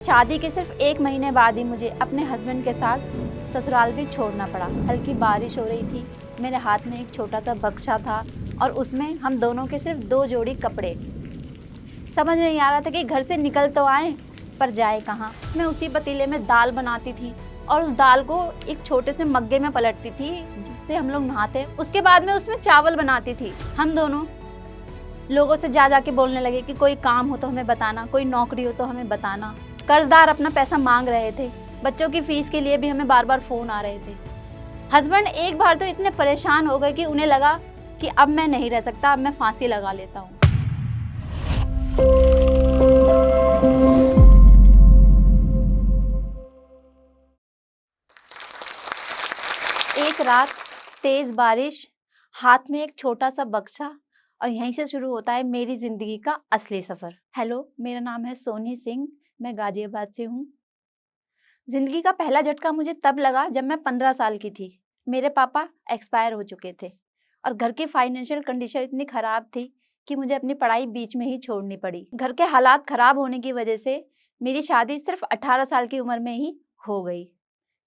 शादी के सिर्फ 1 महीने बाद ही मुझे अपने हस्बैंड के साथ ससुराल भी छोड़ना पड़ा। हल्की बारिश हो रही थी, मेरे हाथ में एक छोटा सा बक्सा था और उसमें हम दोनों के सिर्फ 2 जोड़ी कपड़े। समझ नहीं आ रहा था कि घर से निकल तो आए पर जाए कहाँ। मैं उसी पतीले में दाल बनाती थी और उस दाल को एक छोटे से मग्गे में पलटती थी जिससे हम लोग नहाते। उसके बाद में उसमें चावल बनाती थी। हम दोनों लोगों से जा के बोलने लगे कि कोई काम हो तो हमें बताना, कोई नौकरी हो तो हमें बताना। कर्जदार अपना पैसा मांग रहे थे, बच्चों की फीस के लिए भी हमें बार बार फोन आ रहे थे। हस्बैंड एक बार तो इतने परेशान हो गए कि उन्हें लगा कि अब मैं नहीं रह सकता, अब मैं फांसी लगा लेता हूँ। एक रात तेज बारिश, हाथ में एक छोटा सा बक्सा और यहीं से शुरू होता है मेरी जिंदगी का असली सफर। हेलो, मेरा नाम है सोनी सिंह, मैं गाजियाबाद से हूँ। जिंदगी का पहला झटका मुझे तब लगा जब मैं 15 साल की थी। मेरे पापा एक्सपायर हो चुके थे और घर की फाइनेंशियल कंडीशन इतनी खराब थी कि मुझे अपनी पढ़ाई बीच में ही छोड़नी पड़ी। घर के हालात खराब होने की वजह से मेरी शादी सिर्फ 18 साल की उम्र में ही हो गई।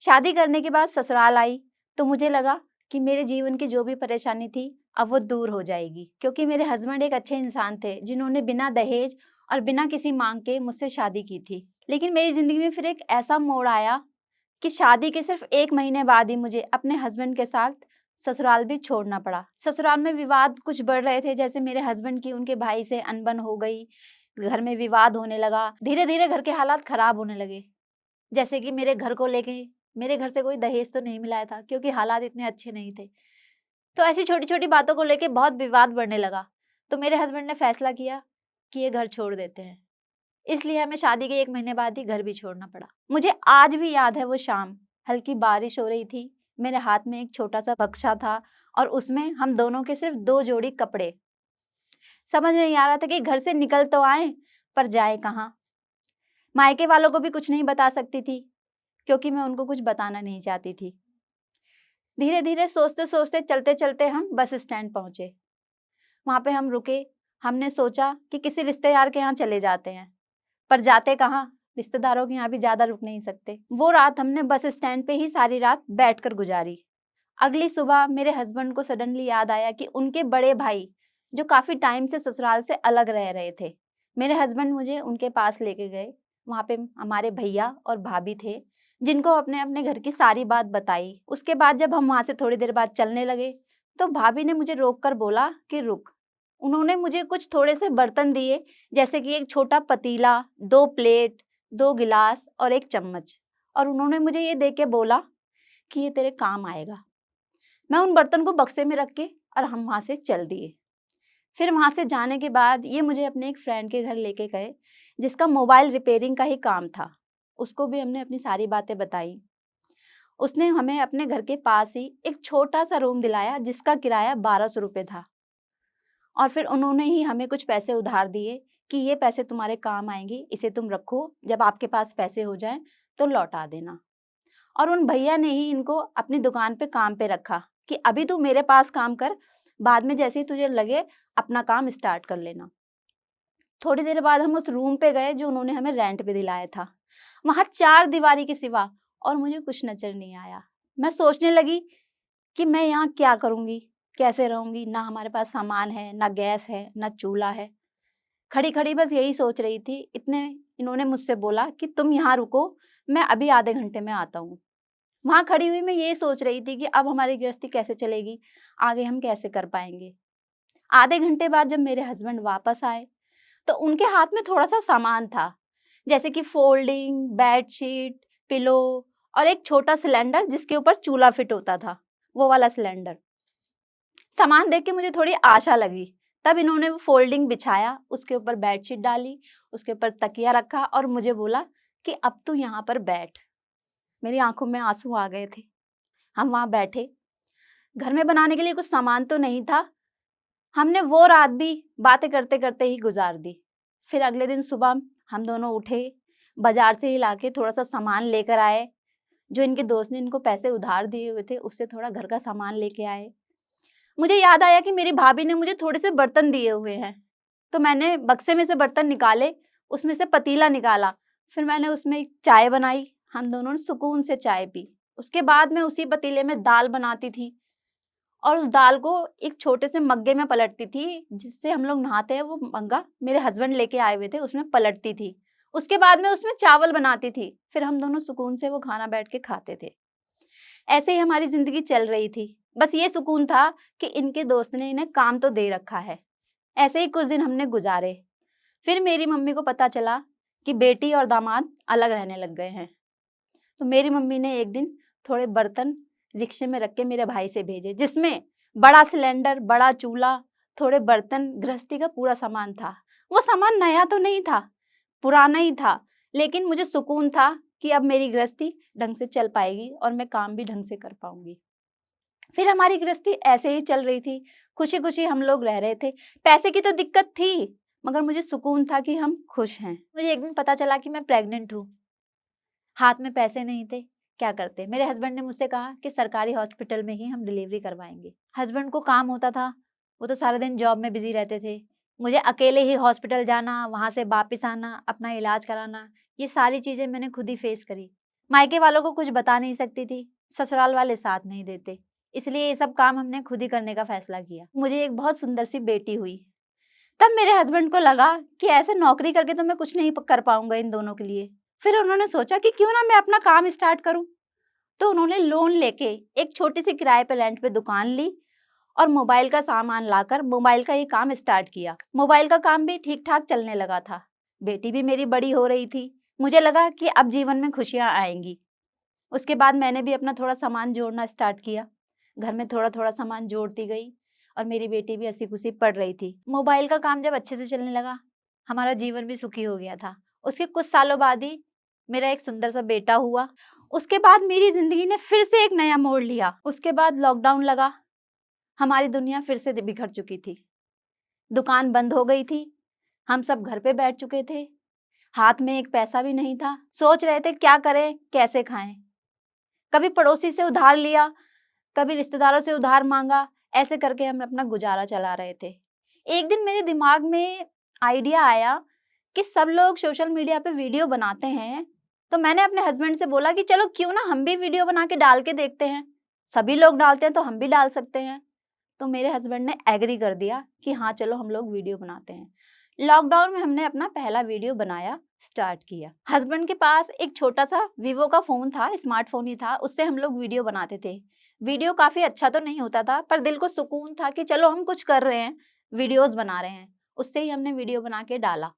शादी करने के बाद ससुराल आई तो मुझे लगा कि मेरे जीवन की जो भी परेशानी थी अब वो दूर हो जाएगी, क्योंकि मेरे हस्बैंड एक अच्छे इंसान थे जिन्होंने बिना दहेज और बिना किसी मांग के मुझसे शादी की थी। लेकिन मेरी जिंदगी में फिर एक ऐसा मोड़ आया कि शादी के सिर्फ 1 महीने बाद ही मुझे अपने हस्बैंड के साथ ससुराल भी छोड़ना पड़ा। ससुराल में विवाद कुछ बढ़ रहे थे, जैसे मेरे हस्बैंड की उनके भाई से अनबन हो गई, घर में विवाद होने लगा। धीरे धीरे घर के हालात खराब होने लगे। जैसे कि मेरे घर को लेके मेरे घर से कोई दहेज तो नहीं मिलाया था क्योंकि हालात इतने अच्छे नहीं थे। तो ऐसी छोटी छोटी बातों को लेके बहुत विवाद बढ़ने लगा। तो मेरे हस्बैंड ने फैसला किया कि ये घर छोड़ देते हैं। इसलिए हमें शादी के 1 महीने बाद ही घर भी छोड़ना पड़ा। मुझे आज भी याद है वो शाम। हल्की बारिश हो रही थी, मेरे हाथ में एक छोटा सा बक्सा था और उसमें हम दोनों के सिर्फ 2 जोड़ी कपड़े। समझ नहीं आ रहा था कि घर से निकल तो आए पर जाए कहाँ। मायके वालों को भी कुछ नहीं बता सकती थी क्योंकि मैं उनको कुछ बताना नहीं चाहती थी। धीरे धीरे सोचते सोचते चलते चलते हम बस स्टैंड पहुंचे। वहां पे हम रुके। हमने सोचा कि किसी रिश्तेदार के यहाँ चले जाते हैं, पर जाते कहाँ, रिश्तेदारों के यहाँ भी ज्यादा रुक नहीं सकते। वो रात हमने बस स्टैंड पे ही सारी रात बैठकर गुजारी। अगली सुबह मेरे हस्बैंड को सडनली याद आया कि उनके बड़े भाई जो काफी टाइम से ससुराल से अलग रह रहे थे, मेरे हस्बैंड मुझे उनके पास लेके गए। वहां पे हमारे भैया और भाभी थे जिनको अपने अपने घर की सारी बात बताई। उसके बाद जब हम वहां से थोड़ी देर बाद चलने लगे तो भाभी ने मुझे रोक कर बोला कि रुक। उन्होंने मुझे कुछ थोड़े से बर्तन दिए, जैसे कि एक छोटा पतीला, 2 प्लेट, 2 गिलास और 1 चम्मच, और उन्होंने मुझे ये दे के बोला कि ये तेरे काम आएगा। मैं उन बर्तन को बक्से में रख के और हम वहां से चल दिए। फिर वहां से जाने के बाद ये मुझे अपने एक फ्रेंड के घर लेके गए जिसका मोबाइल रिपेयरिंग का ही काम था। उसको भी हमने अपनी सारी बातें बताई। उसने हमें अपने घर के पास ही एक छोटा सा रूम दिलाया जिसका किराया 1200 रुपये था। और फिर उन्होंने ही हमें कुछ पैसे उधार दिए कि ये पैसे तुम्हारे काम आएंगे, इसे तुम रखो, जब आपके पास पैसे हो जाएं तो लौटा देना। और उन भैया ने ही इनको अपनी दुकान पे काम पे रखा कि अभी तू मेरे पास काम कर, बाद में जैसे ही तुझे लगे अपना काम स्टार्ट कर लेना। थोड़ी देर बाद हम उस रूम पे गए जो उन्होंने हमें रेंट पे दिलाया था। वहां 4 दीवारी के सिवा और मुझे कुछ नजर नहीं आया। मैं सोचने लगी कि मैं यहाँ क्या करूंगी, कैसे रहूंगी। ना हमारे पास सामान है, ना गैस है, ना चूल्हा है। खड़ी खड़ी बस यही सोच रही थी। इतने इन्होंने मुझसे बोला कि तुम यहाँ रुको, मैं अभी आधे घंटे में आता हूँ। वहां खड़ी हुई मैं ये सोच रही थी कि अब हमारी गृहस्थी कैसे चलेगी, आगे हम कैसे कर पाएंगे। आधे घंटे बाद जब मेरे हस्बैंड वापस आए तो उनके हाथ में थोड़ा सा सामान था, जैसे कि फोल्डिंग बेडशीट, पिलो और एक छोटा सिलेंडर जिसके ऊपर चूल्हा फिट होता था, वो वाला सिलेंडर। सामान देख के मुझे थोड़ी आशा लगी। तब इन्होंने वो फोल्डिंग बिछाया, उसके ऊपर बेडशीट डाली, उसके ऊपर तकिया रखा और मुझे बोला कि अब तू यहाँ पर बैठ। मेरी आंखों में आंसू आ गए थे। हम वहां बैठे। घर में बनाने के लिए कुछ सामान तो नहीं था। हमने वो रात भी बातें करते करते ही गुजार दी। फिर अगले दिन सुबह हम दोनों उठे, बाजार से ही लाके थोड़ा सा सामान लेकर आए। जो इनके दोस्त ने इनको पैसे उधार दिए हुए थे उससे थोड़ा घर का सामान लेके आए। मुझे याद आया कि मेरी भाभी ने मुझे थोड़े से बर्तन दिए हुए हैं, तो मैंने बक्से में से बर्तन निकाले, उसमें से पतीला निकाला, फिर मैंने उसमें एक चाय बनाई, हम दोनों ने सुकून से चाय पी। उसके बाद मैं उसी पतीले में दाल बनाती थी और उस दाल को एक छोटे से मग्गे में पलटती थी, जिससे हम लोग नहाते हैं वो मग्गा मेरे हस्बैंड लेके आए हुए थे, उसमें पलटती थी। उसके बाद मैं उसमें चावल बनाती थी, फिर हम दोनों सुकून से वो खाना बैठ के खाते थे। ऐसे ही हमारी ज़िंदगी चल रही थी। बस ये सुकून था कि इनके दोस्त ने इन्हें काम तो दे रखा है। ऐसे ही कुछ दिन हमने गुज़ारे। फिर मेरी मम्मी को पता चला कि बेटी और दामाद अलग रहने लग गए हैं। तो मेरी मम्मी ने एक दिन थोड़े बर्तन रिक्शे में रख के मेरे भाई से भेजे, जिसमें बड़ा सिलेंडर, बड़ा चूल्हा, थोड़े बर्तन, गृहस्थी का पूरा सामान था। वो सामान नया तो नहीं था, पुराना ही था, लेकिन मुझे सुकून था कि अब मेरी गृहस्थी ढंग से चल पाएगी और मैं काम भी ढंग से कर पाऊंगी। फिर हमारी गृहस्थी ऐसे ही चल रही थी, खुशी-खुशी हम लोग रह रहे थे। पैसे की तो दिक्कत थी, मगर मुझे सुकून था कि हम खुश हैं। मुझे एक दिन पता चला कि मैं प्रेग्नेंट हूँ। हाथ में पैसे नहीं थे, क्या करते? मेरे हस्बैंड ने मुझसे कहा कि सरकारी हॉस्पिटल में ही हम डिलीवरी करवाएँगे। हस्बैंड को काम होता था, वो तो सारा दिन जॉब में बिज़ी रहते थे। मुझे अकेले ही हॉस्पिटल जाना, वहाँ से वापस आना, अपना इलाज कराना, ये सारी चीज़ें मैंने खुद ही फेस करी। मायके वालों को कुछ बता नहीं सकती थी, ससुराल वाले साथ नहीं देते, इसलिए ये सब काम हमने खुद ही करने का फैसला किया। मुझे एक बहुत सुंदर सी बेटी हुई। तब मेरे हस्बैंड को लगा कि ऐसे नौकरी करके तो मैं कुछ नहीं कर पाऊँगा इन दोनों के लिए। फिर उन्होंने सोचा कि क्यों ना मैं अपना काम स्टार्ट करूँ। तो उन्होंने लोन लेके एक छोटी-सी किराए पे रेंट पे दुकान ली और मोबाइल का सामान लाकर मोबाइल का ये काम स्टार्ट किया। मोबाइल का काम भी ठीक-ठाक चलने लगा था। बेटी भी मेरी बड़ी हो रही थी। मुझे लगा कि अब जीवन में खुशियाँ आएँगी। उसके बाद मैंने भी अपना थोड़ा सामान जोड़ना स्टार्ट किया। घर में थोड़ा-थोड़ा सामान जोड़ती गई और मेरी बेटी भी हँसी-खुशी पढ़ रही थी। मोबाइल का काम जब अच्छे से चलने लगा, हमारा जीवन भी सुखी हो गया था। उसके कुछ सालों बाद ही मेरा एक सुंदर सा बेटा हुआ। उसके बाद मेरी ज़िंदगी ने फिर से एक नया मोड़ लिया। उसके बाद लॉकडाउन लगा, हमारी दुनिया फिर से बिखर चुकी थी। दुकान बंद हो गई थी, हम सब घर पे बैठ चुके थे, हाथ में एक पैसा भी नहीं था। सोच रहे थे क्या करें, कैसे खाएँ? कभी पड़ोसी से उधार लिया, कभी रिश्तेदारों से उधार माँगा, ऐसे करके हम अपना गुज़ारा चला रहे थे। एक दिन मेरे दिमाग में आइडिया आया कि सब लोग सोशल मीडिया पे वीडियो बनाते हैं, तो मैंने अपने हस्बैंड से बोला कि चलो क्यों ना हम भी वीडियो बना के डाल के देखते हैं। सभी लोग डालते हैं तो हम भी डाल सकते हैं। तो मेरे हस्बैंड ने एग्री कर दिया कि हाँ, चलो हम लोग वीडियो बनाते हैं। लॉकडाउन में हमने अपना पहला वीडियो बनाया स्टार्ट किया। हस्बैंड के पास एक छोटा-सा वीवो का फ़ोन था, स्मार्टफ़ोन ही था, उससे हम लोग वीडियो बनाते थे। वीडियो काफ़ी अच्छा तो नहीं होता था, पर दिल को सुकून था कि चलो हम कुछ कर रहे हैं, वीडियोज़ बना रहे हैं। उससे ही हमने वीडियो बना के डाला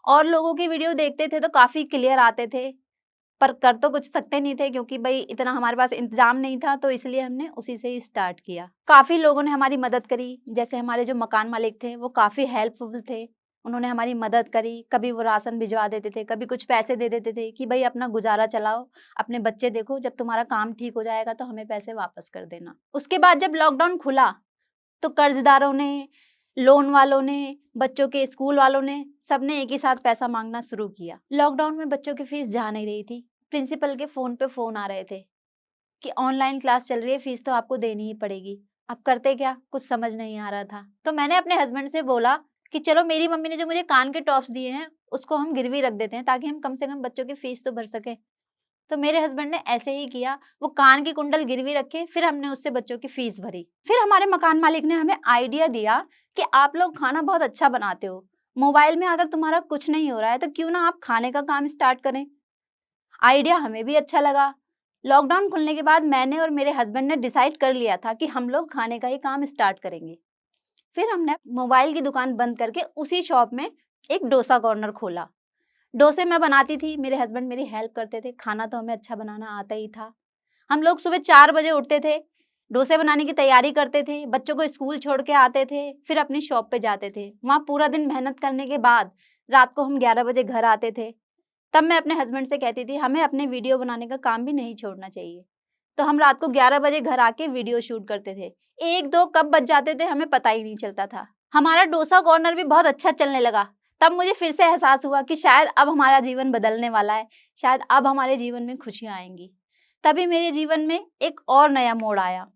और लोगों की वीडियो देखते थे तो काफ़ी क्लियर आते थे, पर कर तो कुछ सकते नहीं थे क्योंकि भई इतना हमारे पास इंतज़ाम नहीं था, तो इसलिए हमने उसी से ही स्टार्ट किया। काफ़ी लोगों ने हमारी मदद करी, जैसे हमारे जो मकान मालिक थे, वो काफ़ी हेल्पफुल थे। उन्होंने हमारी मदद करी, कभी वो राशन भिजवा देते थे, कभी कुछ पैसे दे देते थे कि भई अपना गुज़ारा चलाओ, अपने बच्चे देखो, जब तुम्हारा काम ठीक हो जाएगा तो हमें पैसे वापस कर देना। उसके बाद जब लॉकडाउन खुला, तो कर्ज़दारों ने, लोन वालों ने, बच्चों के स्कूल वालों ने, सबने एक ही साथ पैसा माँगना शुरू किया। लॉकडाउन में बच्चों की फ़ीस जा नहीं रही थी। प्रिंसिपल के फ़ोन पे फ़ोन आ रहे थे कि ऑनलाइन क्लास चल रही है, फ़ीस तो आपको देनी ही पड़ेगी। अब करते क्या? कुछ समझ नहीं आ रहा था। तो मैंने अपने हस्बैंड से बोला कि चलो मेरी मम्मी ने जो मुझे कान के टॉप्स दिए हैं, उसको हम गिरवी रख देते हैं ताकि हम कम से कम बच्चों की फ़ीस तो भर सकें। तो मेरे हस्बैंड ने ऐसे ही किया, वो कान की कुंडल गिरवी रखे, फिर हमने उससे बच्चों की फ़ीस भरी। फिर हमारे मकान मालिक ने हमें आइडिया दिया कि आप लोग खाना बहुत अच्छा बनाते हो। मोबाइल में अगर तुम्हारा कुछ नहीं हो रहा है, तो क्यों ना आप खाने का काम स्टार्ट करें? आइडिया हमें भी अच्छा लगा। लॉकडाउन खुलने के बाद मैंने और मेरे हस्बैंड ने डिसाइड कर लिया था कि हम लोग खाने का ही काम स्टार्ट करेंगे। फिर हमने मोबाइल की दुकान बंद करके उसी शॉप में एक डोसा कॉर्नर खोला। डोसे मैं बनाती थी, मेरे हस्बैंड मेरी हेल्प करते थे, खाना तो हमें अच्छा बनाना आता ही था। हम लोग सुबह 4 बजे उठते थे, डोसे बनाने की तैयारी करते थे, बच्चों को स्कूल छोड़ के आते थे, फिर अपनी शॉप पे जाते थे। वहाँ पूरा दिन मेहनत करने के बाद रात को हम 11 बजे घर आते थे। तब मैं अपने हस्बैंड से कहती थी, हमें अपने वीडियो बनाने का काम भी नहीं छोड़ना चाहिए। तो हम रात को 11 बजे घर आके वीडियो शूट करते थे। 1-2 कब बज जाते थे हमें पता ही नहीं चलता था। हमारा डोसा कॉर्नर भी बहुत अच्छा चलने लगा। तब मुझे फिर से एहसास हुआ कि शायद अब हमारा जीवन बदलने वाला है, शायद अब हमारे जीवन में खुशियाँ आएँगी। तभी मेरे जीवन में एक और नया मोड़ आया।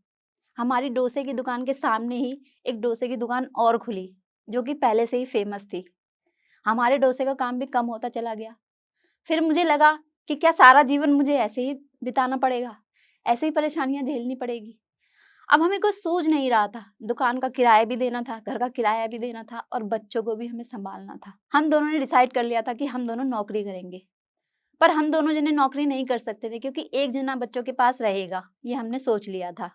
हमारी डोसे की दुकान के सामने ही एक डोसे की दुकान और खुली, जो कि पहले से ही फ़ेमस थी। हमारे डोसे का काम भी कम होता चला गया। फिर मुझे लगा कि क्या सारा जीवन मुझे ऐसे ही बिताना पड़ेगा, ऐसे ही परेशानियाँ झेलनी पड़ेगी। अब हमें कुछ सूझ नहीं रहा था, दुकान का किराया भी देना था, घर का किराया भी देना था और बच्चों को भी हमें सँभालना था। हम दोनों ने डिसाइड कर लिया था कि हम दोनों नौकरी करेंगे, पर हम दोनों जने नौकरी नहीं कर सकते थे क्योंकि एक जना बच्चों के पास रहेगा, ये हमने सोच लिया था।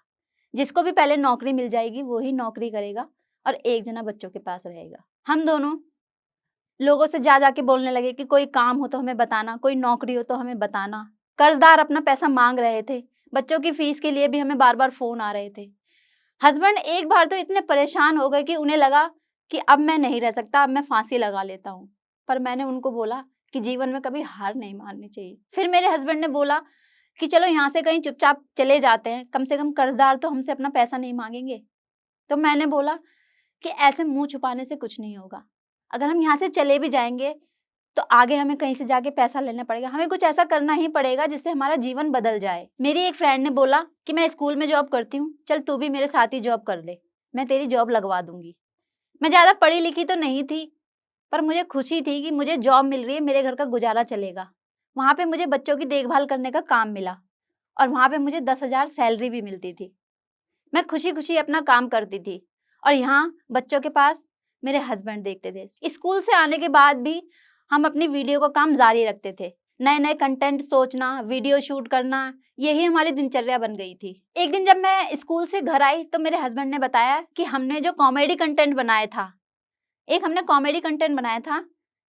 जिसको भी पहले नौकरी मिल जाएगी वो ही नौकरी करेगा और एक जना बच्चों के पास रहेगा। हम दोनों लोगों से जा के बोलने लगे कि कोई काम हो तो हमें बताना, कोई नौकरी हो तो हमें बताना। कर्जदार अपना पैसा मांग रहे थे, बच्चों की फीस के लिए भी हमें बार-बार फ़ोन आ रहे थे। हस्बैंड एक बार तो इतने परेशान हो गए कि उन्हें लगा कि अब मैं नहीं रह सकता, अब मैं फांसी लगा लेता हूँ। पर मैंने उनको बोला कि जीवन में कभी हार नहीं माननी चाहिए। फिर मेरे हस्बैंड ने बोला कि चलो यहाँ से कहीं चुपचाप चले जाते हैं, कम से कम कर्जदार तो हमसे अपना पैसा नहीं मांगेंगे। तो मैंने बोला कि ऐसे मुँह छुपाने से कुछ नहीं होगा। अगर हम यहाँ से चले भी जाएँगे तो आगे हमें कहीं से जाके पैसा लेना पड़ेगा। हमें कुछ ऐसा करना ही पड़ेगा जिससे हमारा जीवन बदल जाए। मेरी एक फ्रेंड ने बोला कि मैं स्कूल में जॉब करती हूँ, चल तू भी मेरे साथ ही जॉब कर ले, मैं तेरी जॉब लगवा दूँगी। मैं ज़्यादा पढ़ी लिखी तो नहीं थी, पर मुझे खुशी थी कि मुझे जॉब मिल रही है, मेरे घर का गुज़ारा चलेगा। वहाँ पे मुझे बच्चों की देखभाल करने का काम मिला और वहाँ पे मुझे 10,000 सैलरी भी मिलती थी। मैं खुशी-खुशी अपना काम करती थी और यहाँ बच्चों के पास मेरे हस्बैंड देखते थे। स्कूल से आने के बाद भी हम अपनी वीडियो का काम जारी रखते थे। नए-नए कंटेंट सोचना, वीडियो शूट करना, यही हमारी दिनचर्या बन गई थी। एक दिन जब मैं स्कूल से घर आई तो मेरे हस्बैंड ने बताया कि हमने जो कॉमेडी कंटेंट बनाया था,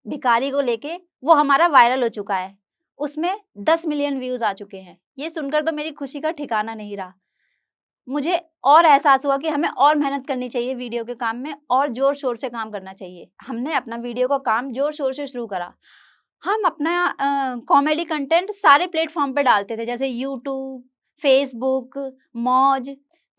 भिखारी को लेके, वो हमारा वायरल हो चुका है। उसमें 10 मिलियन व्यूज़ आ चुके हैं। ये सुनकर तो मेरी खुशी का ठिकाना नहीं रहा। मुझे और एहसास हुआ कि हमें और मेहनत करनी चाहिए वीडियो के काम में और ज़ोर-शोर से काम करना चाहिए। हमने अपना वीडियो का काम ज़ोर-शोर से शुरू करा। हम अपना कॉमेडी कंटेंट सारे प्लेटफ़ॉर्म पे डालते थे जैसे यूट्यूब, फ़ेसबुक, मौज।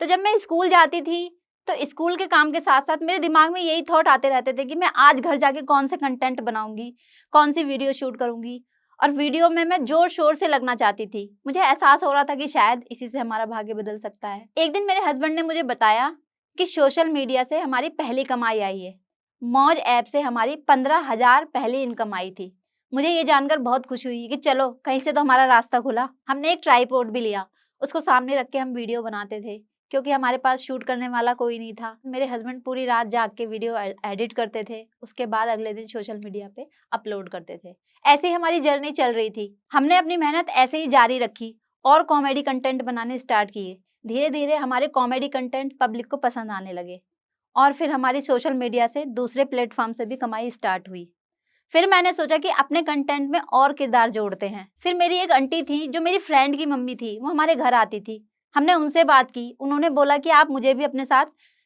तो जब मैं स्कूल जाती थी, तो स्कूल के काम के साथ-साथ मेरे दिमाग में यही थॉट आते रहते थे कि मैं आज घर जाके कौन से कंटेंट बनाऊँगी, कौन-सी वीडियो शूट करूँगी और वीडियो में मैं ज़ोर-शोर से लगना चाहती थी। मुझे एहसास हो रहा था कि शायद इसी से हमारा भाग्य बदल सकता है। एक दिन मेरे हस्बैंड ने मुझे बताया कि सोशल मीडिया से हमारी पहली कमाई आई है। मौज ऐप से हमारी 15,000 पहली इनकम आई थी। मुझे ये जानकर बहुत खुशी हुई कि चलो कहीं से तो हमारा रास्ता खुला। हमने एक ट्राइपॉड भी लिया, उसको सामने रख के हम वीडियो बनाते थे क्योंकि हमारे पास शूट करने वाला कोई नहीं था। मेरे हस्बैंड पूरी रात जाग के वीडियो एडिट करते थे, उसके बाद अगले दिन सोशल मीडिया पे अपलोड करते थे। ऐसे ही हमारी जर्नी चल रही थी। हमने अपनी मेहनत ऐसे ही जारी रखी और कॉमेडी कंटेंट बनाने स्टार्ट किए। धीरे-धीरे हमारे कॉमेडी कंटेंट पब्लिक को पसंद आने लगे और फिर हमारी सोशल मीडिया से दूसरे प्लेटफ़ॉर्म से भी कमाई स्टार्ट हुई। फिर मैंने सोचा कि अपने कंटेंट में और किरदार जोड़ते हैं। फिर मेरी एक आंटी थी जो मेरी फ्रेंड की मम्मी थी, वो हमारे घर आती थी। हमने उनसे बात की, उन्होंने बोला कि आप मुझे भी अपने साथ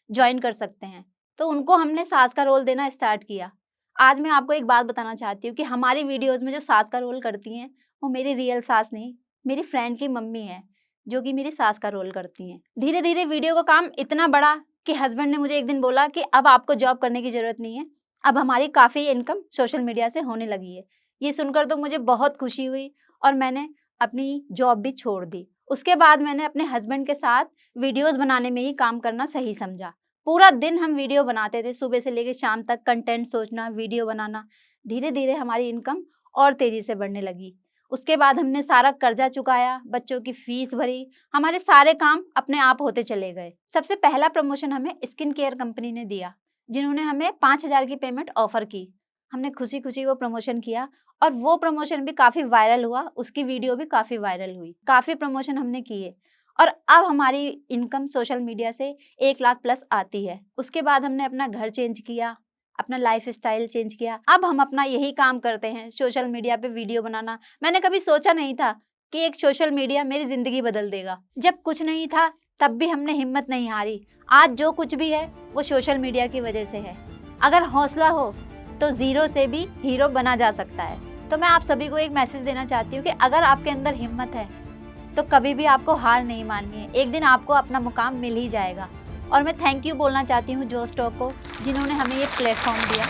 जॉइन कर सकते हैं। तो उनको हमने सास का रोल देना स्टार्ट किया। आज मैं आपको एक बात बताना चाहती हूँ कि हमारी वीडियोज़ में जो सास का रोल करती हैं, वो मेरी रियल सास नहीं, मेरी फ्रेंड की मम्मी है, जो कि मेरी सास का रोल करती हैं। धीरे-धीरे वीडियो का काम इतना बढ़ा कि हस्बैंड ने मुझे एक दिन बोला कि अब आपको जॉब करने की ज़रूरत नहीं है, अब हमारी काफ़ी इनकम सोशल मीडिया से होने लगी है। ये सुनकर तो मुझे बहुत खुशी हुई और मैंने अपनी जॉब भी छोड़ दी। उसके बाद मैंने अपने हस्बैंड के साथ वीडियोज़ बनाने में ही काम करना सही समझा। पूरा दिन हम वीडियो बनाते थे, सुबह से लेके शाम तक कंटेंट सोचना, वीडियो बनाना। धीरे-धीरे हमारी इनकम और तेज़ी से बढ़ने लगी। उसके बाद हमने सारा कर्जा चुकाया, बच्चों की फीस भरी, हमारे सारे काम अपने आप होते चले गए। सबसे पहला प्रमोशन हमें स्किन केयर कंपनी ने दिया, जिन्होंने हमें 5,000 की पेमेंट ऑफ़र की। हमने खुशी-खुशी वो प्रमोशन किया और वो प्रमोशन भी काफ़ी वायरल हुआ, उसकी वीडियो भी काफ़ी वायरल हुई। काफ़ी प्रमोशन हमने किए और अब हमारी इनकम सोशल मीडिया से 1 लाख प्लस आती है। उसके बाद हमने अपना घर चेंज किया, अपना लाइफ़स्टाइल चेंज किया। अब हम अपना यही काम करते हैं, सोशल मीडिया पे वीडियो बनाना। मैंने कभी सोचा नहीं था कि एक सोशल मीडिया मेरी ज़िंदगी बदल देगा। जब कुछ नहीं था, तब भी हमने हिम्मत नहीं हारी। आज जो कुछ भी है, वो सोशल मीडिया की वजह से है। अगर हौसला हो, तो ज़ीरो से भी हीरो बना जा सकता है। तो मैं आप सभी को एक मैसेज देना चाहती हूँ कि अगर आपके अंदर हिम्मत है, तो कभी भी आपको हार नहीं माननी है। एक दिन आपको अपना मुकाम मिल ही जाएगा। और मैं थैंक यू बोलना चाहती हूँ जोश टॉक को, जिन्होंने हमें ये प्लेटफ़ॉर्म दिया।